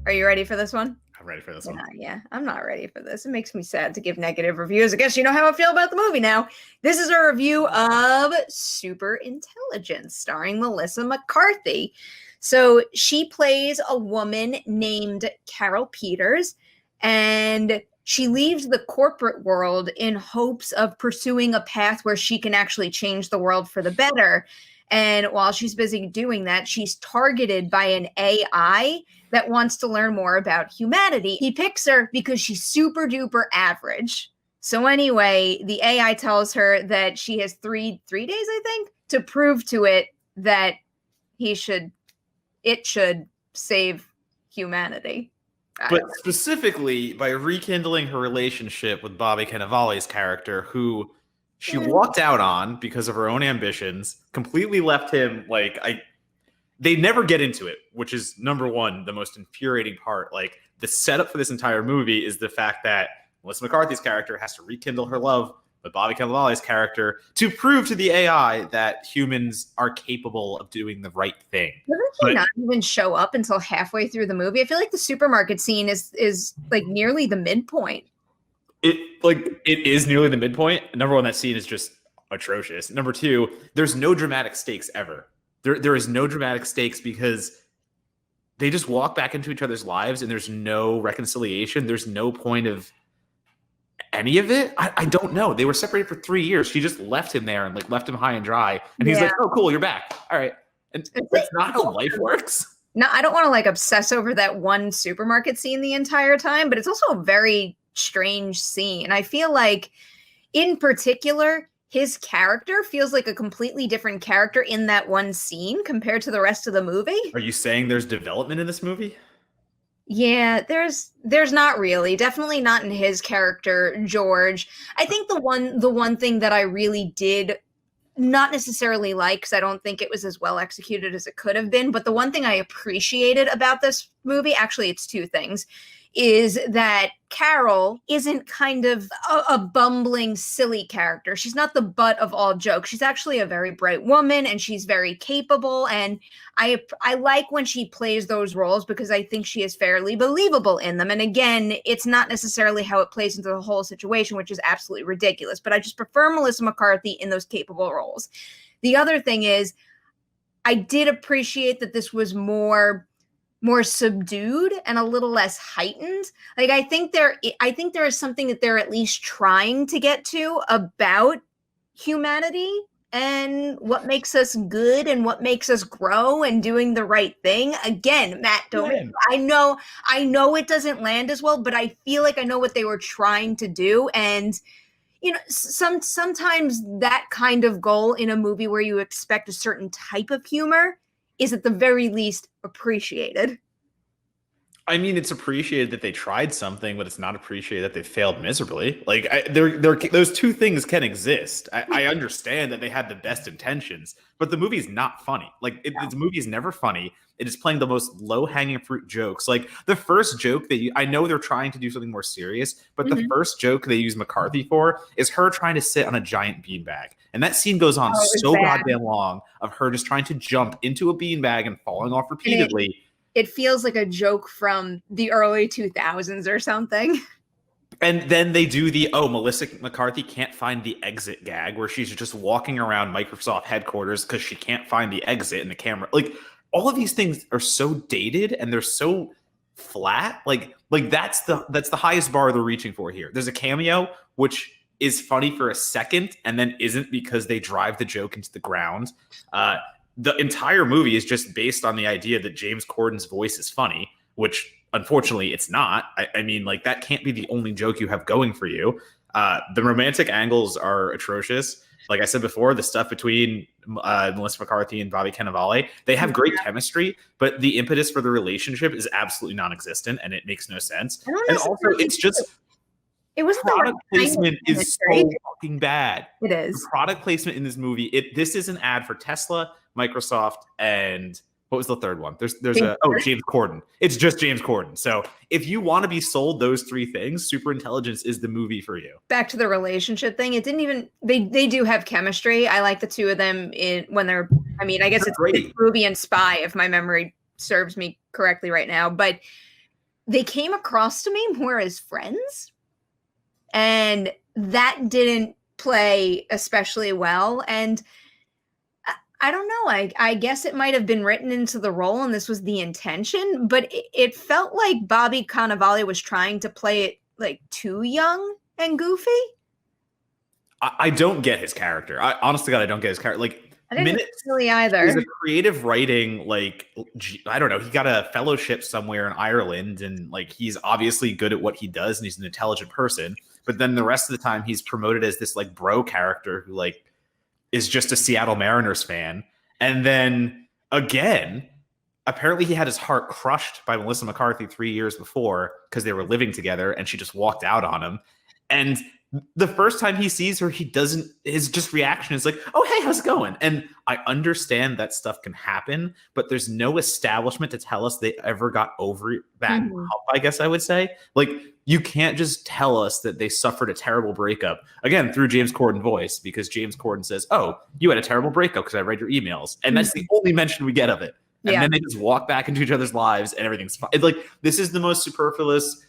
Are you ready for this one? I'm ready for this one. Yeah, I'm not ready for this. It makes me sad to give negative reviews. I guess you know how I feel about the movie now. This is a review of Superintelligence, starring Melissa McCarthy. So she plays a woman named Carol Peters, and she leaves the corporate world in hopes of pursuing a path where she can actually change the world for the better. And while she's busy doing that, she's targeted by an AI that wants to learn more about humanity. He picks her because she's super duper average. So anyway, the AI tells her that she has three days, I think, to prove to it that it should save humanity. But specifically by rekindling her relationship with Bobby Cannavale's character, who she walked out on because of her own ambitions, completely left him they never get into it, which is number one, the most infuriating part. Like, the setup for this entire movie is the fact that Melissa McCarthy's character has to rekindle her love with Bobby Cannavale's character to prove to the AI that humans are capable of doing the right thing. Doesn't he not even show up until halfway through the movie? I feel like the supermarket scene is like nearly the midpoint. It is nearly the midpoint. Number one, that scene is just atrocious. Number two, there's no dramatic stakes ever. There is no dramatic stakes because they just walk back into each other's lives and there's no reconciliation. There's no point of any of it. I don't know. They were separated for 3 years. She just left him there and left him high and dry. And he's like, oh, cool, you're back. All right. And that's not how life works. No, I don't want to obsess over that one supermarket scene the entire time, but it's also a very strange scene. I feel like, in particular, his character feels like a completely different character in that one scene compared to the rest of the movie. Are you saying there's development in this movie? Yeah, there's not really. Definitely not in his character, George. I think the one thing that I really did not necessarily like, because I don't think it was as well executed as it could have been, but the one thing I appreciated about this movie, actually it's two things, is that Carol isn't kind of a bumbling, silly character. She's not the butt of all jokes. She's actually a very bright woman, and she's very capable. And I like when she plays those roles because I think she is fairly believable in them. And again, it's not necessarily how it plays into the whole situation, which is absolutely ridiculous. But I just prefer Melissa McCarthy in those capable roles. The other thing is, I did appreciate that this was more subdued and a little less heightened. I think there is something that they're at least trying to get to about humanity and what makes us good and what makes us grow and doing the right thing. Again, Matt, I know it doesn't land as well, but I feel like I know what they were trying to do. And sometimes that kind of goal in a movie where you expect a certain type of humor is at the very least appreciated. I mean, it's appreciated that they tried something, but it's not appreciated that they failed miserably. Those two things can exist. I understand that they had the best intentions, but the movie is not funny. This movie is never funny. It is playing the most low-hanging fruit jokes. The first joke I know they're trying to do something more serious, but the first joke they use McCarthy for is her trying to sit on a giant beanbag. And that scene goes on so goddamn long of her just trying to jump into a beanbag and falling off repeatedly. It feels like a joke from the early 2000s or something. And then they do Melissa McCarthy can't find the exit gag where she's just walking around Microsoft headquarters because she can't find the exit in the camera. All of these things are so dated and they're so flat. That's the highest bar they're reaching for here. There's a cameo, which is funny for a second and then isn't because they drive the joke into the ground. The entire movie is just based on the idea that James Corden's voice is funny, which unfortunately it's not. I mean, that can't be the only joke you have going for you. The romantic angles are atrocious. Like I said before, the stuff between Melissa McCarthy and Bobby Cannavale, they have great chemistry, but the impetus for the relationship is absolutely non-existent and it makes no sense. And also, it's just... It was product placement is so fucking bad. It is. The product placement in this movie. This is an ad for Tesla, Microsoft, and what was the third one? There's James Corden. It's just James Corden. So if you want to be sold those three things, Superintelligence is the movie for you. Back to the relationship thing. It didn't even. They do have chemistry. I like the two of them when they're. I mean, I guess it's Ruby and Spy, if my memory serves me correctly right now, but. they came across to me more as friends, and that didn't play especially well. And I don't know. I guess it might have been written into the role and this was the intention, but it felt like Bobby Cannavale was trying to play it like too young and goofy. I don't get his character. Honest to God, I don't get his character. Like, I didn't really either. He's a creative writing, like, I don't know. He got a fellowship somewhere in Ireland, and like he's obviously good at what he does, and he's an intelligent person. But then the rest of the time, he's promoted as this like bro character who like is just a Seattle Mariners fan. And then again, apparently he had his heart crushed by Melissa McCarthy 3 years before because they were living together, and she just walked out on him. And the first time he sees her, his just reaction is like, oh, hey, how's it going? And I understand that stuff can happen, but there's no establishment to tell us they ever got over that hump, I guess I would say. Like, you can't just tell us that they suffered a terrible breakup, again, through James Corden voice, because James Corden says, oh, you had a terrible breakup because I read your emails. And that's the only mention we get of it. And then they just walk back into each other's lives and everything's fine. It's like, this is the most superfluous,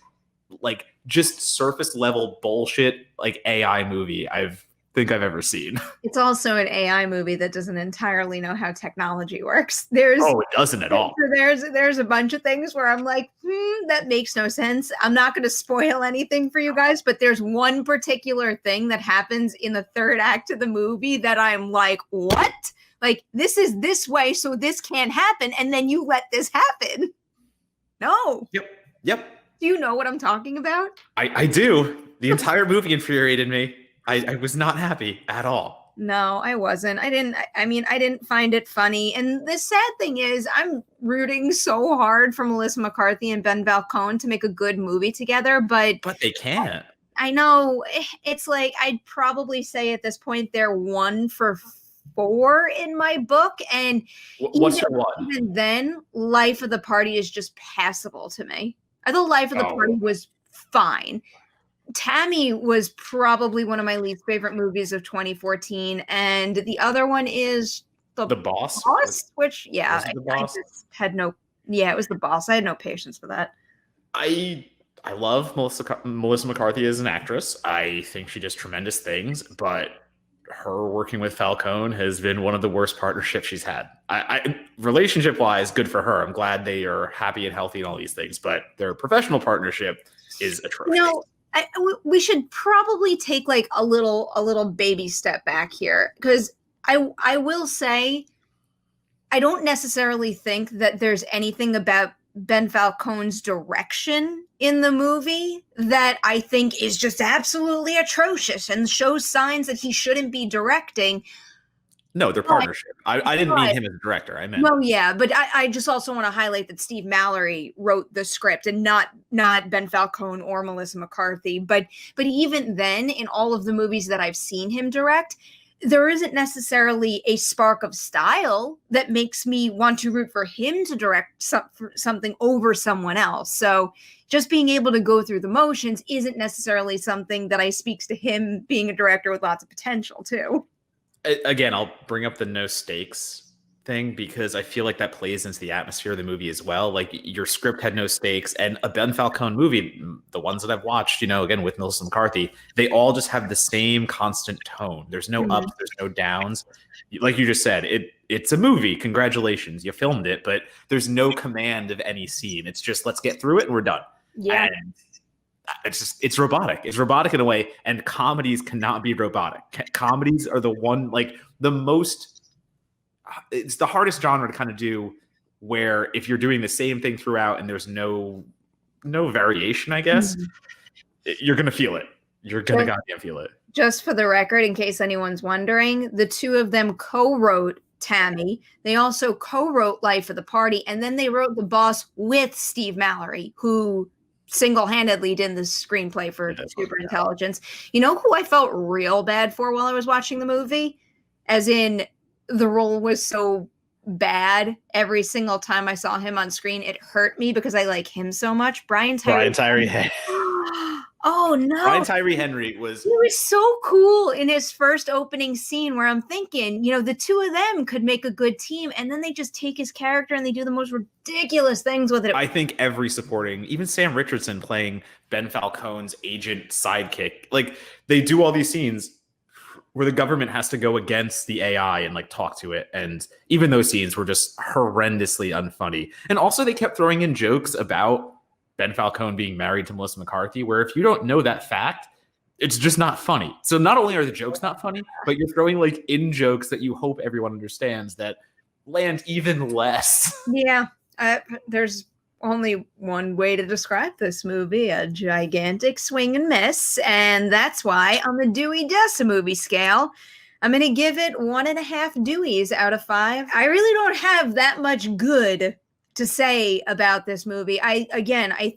like, just surface level bullshit like AI movie I've ever seen. It's also an AI movie that doesn't entirely know how technology works. It doesn't at all. There's a bunch of things where I'm like, that makes no sense. I'm not going to spoil anything for you guys, but there's one particular thing that happens in the third act of the movie that I'm like, what? Like, this is this way, so this can't happen, and then you let this happen. No. Yep. Do you know what I'm talking about? I do. The entire movie infuriated me. I was not happy at all. No, I wasn't. I didn't find it funny. And the sad thing is, I'm rooting so hard for Melissa McCarthy and Ben Falcone to make a good movie together, but they can't. I know. It's like, I'd probably say at this point they're 1 for 4 in my book. And what's your one? Even then, Life of the Party is just passable to me. I thought Life of the Party was fine. Tammy was probably one of my least favorite movies of 2014. And the other one is The Boss? Which, I just had no, it was The Boss. I had no patience for that. I love Melissa McCarthy as an actress. I think she does tremendous things, but her working with Falcone has been one of the worst partnerships she's had. Relationship-wise, good for her. I'm glad they are happy and healthy and all these things, but their professional partnership is atrocious. We should probably take like a little baby step back here, because I will say I don't necessarily think that there's anything about Ben Falcone's direction in the movie that I think is just absolutely atrocious and shows signs that he shouldn't be directing. No, their partnership. I didn't mean him as a director. I meant. Well, yeah, but I just also want to highlight that Steve Mallory wrote the script and not Ben Falcone or Melissa McCarthy. But even then, in all of the movies that I've seen him direct, there isn't necessarily a spark of style that makes me want to root for him to direct something over someone else. So just being able to go through the motions isn't necessarily something that speaks to him being a director with lots of potential too. Again, I'll bring up the no stakes thing because I feel like that plays into the atmosphere of the movie as well. Like, your script had no stakes, and a Ben Falcone movie, the ones that I've watched, again, with Melissa McCarthy, they all just have the same constant tone. There's no ups, there's no downs. Like you just said, it's a movie. Congratulations, you filmed it, but there's no command of any scene. It's just, let's get through it and we're done. Yeah. And it's robotic. It's robotic in a way, and comedies cannot be robotic. Comedies are the one, like, the most, it's the hardest genre to kind of do, where if you're doing the same thing throughout and there's no variation, I guess, you're going to feel it. You're going to goddamn feel it. Just for the record, in case anyone's wondering, the two of them co-wrote Tammy. They also co-wrote Life of the Party, and then they wrote The Boss with Steve Mallory, who single-handedly did the screenplay for Superintelligence. You know who I felt real bad for while I was watching the movie? As in, the role was so bad every single time I saw him on screen. It hurt me because I like him so much. Brian Tyree. Oh Brian no. Tyree Henry was. He was so cool in his first opening scene where I'm thinking, the two of them could make a good team. And then they just take his character and they do the most ridiculous things with it. I think every supporting, even Sam Richardson playing Ben Falcone's agent sidekick, like they do all these scenes where the government has to go against the AI and like talk to it. And even those scenes were just horrendously unfunny. And also they kept throwing in jokes about Ben Falcone being married to Melissa McCarthy, where if you don't know that fact, it's just not funny. So not only are the jokes not funny, but you're throwing like in jokes that you hope everyone understands that land even less. Yeah. There's only one way to describe this movie, a gigantic swing and miss. And that's why on the Dewey Decimal movie scale, I'm going to give it 1.5 Deweys out of 5. I really don't have that much good to say about this movie. I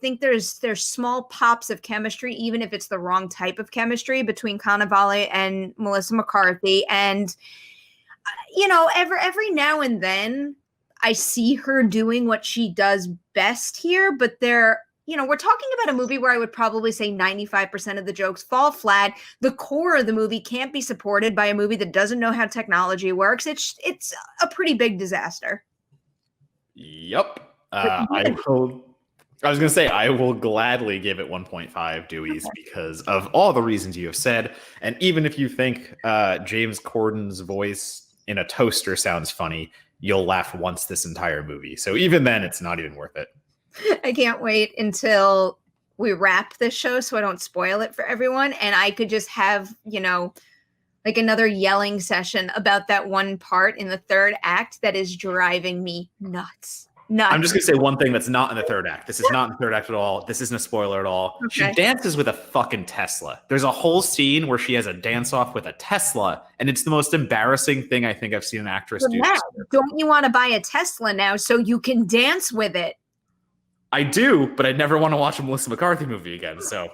think there's small pops of chemistry, even if it's the wrong type of chemistry between Cannavale and Melissa McCarthy. And, every now and then I see her doing what she does best here, but we're talking about a movie where I would probably say 95% of the jokes fall flat. The core of the movie can't be supported by a movie that doesn't know how technology works. It's a pretty big disaster. Yep. I was going to say, I will gladly give it 1.5 Deweys because of all the reasons you have said. And even if you think James Corden's voice in a toaster sounds funny, you'll laugh once this entire movie. So even then, it's not even worth it. I can't wait until we wrap this show so I don't spoil it for everyone. And I could just have, like another yelling session about that one part in the third act that is driving me nuts. I'm just going to say one thing that's not in the third act. This is not in the third act at all. This isn't a spoiler at all. Okay. She dances with a fucking Tesla. There's a whole scene where she has a dance-off with a Tesla, and it's the most embarrassing thing I think I've seen an actress do. Don't you want to buy a Tesla now so you can dance with it? I do, but I never want to watch a Melissa McCarthy movie again. So,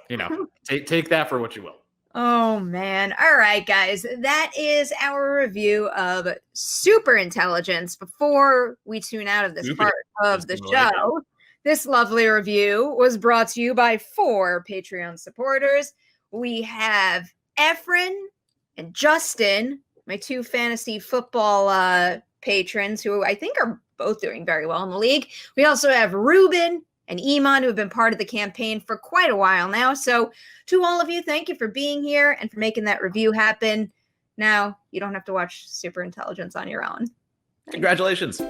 take that for what you will. Oh, man. All right, guys. That is our review of Superintelligence. Before we tune out of this part of the show, this lovely review was brought to you by 4 Patreon supporters. We have Efren and Justin, my 2 fantasy football patrons, who I think are both doing very well in the league. We also have Ruben and Iman, who have been part of the campaign for quite a while now. So to all of you, thank you for being here and for making that review happen. Now you don't have to watch Superintelligence on your own. Congratulations.